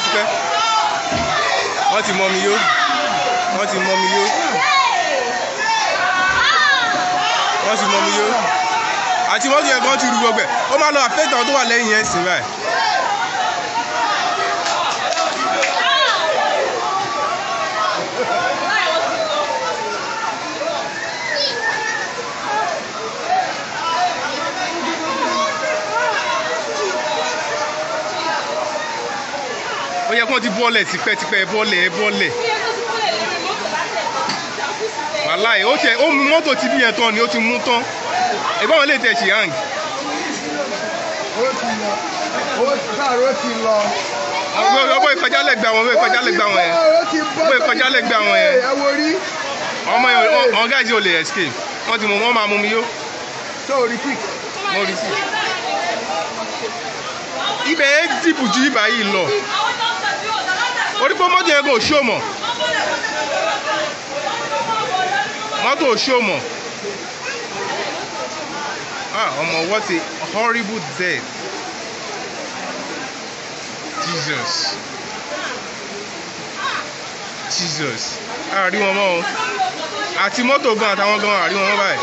tipẹ́tipẹ́. Wọ́n ti mọ mi yó. Wọ́n ti mọ mi yó. Wọ́n ti mọ mi yó. Àti mọ́tò yẹn gan ti ru gbogbo ẹ̀. Ó máa lọ àfẹ́tọ̀ àwọn tó wà lẹ́yìn yẹn sìn báyìí. Ó yẹ kí wọ́n ti bọ́ọ̀lẹ̀ tipẹ́tipẹ́ bọ́ọ̀lẹ̀. Wàláì ó mú mọ́tò tí bí yẹn tán ni ó ti mú tán. Ẹ̀gbọ́n wọn lè tẹ̀ ṣì hang. Ó ti lọ. Ọgbọ́ ìkọjá lẹ́gbẹ̀ẹ́ àwọn yẹn. Ọgbọ́ ìkọjá lẹ́gbẹ̀ẹ́ àwọn yẹn. Ọmọ yẹn àwọn gáàsì ò lè escape. Wọ́n máa mú mi yó. So rí sí. Mo rí sí. Ibẹ̀ yẹn dìbò ju ibà yìí lọ. Orí pé mọ́tò yẹn kò ṣó mọ̀. Mọ́tò ò ṣó mọ̀. Ọmọ, what a horrible death. Jesus. Àrí wọn mọ́ o. Àti mọ́tò gan àtàwọn gan àrí wọn mọ́ báyìí.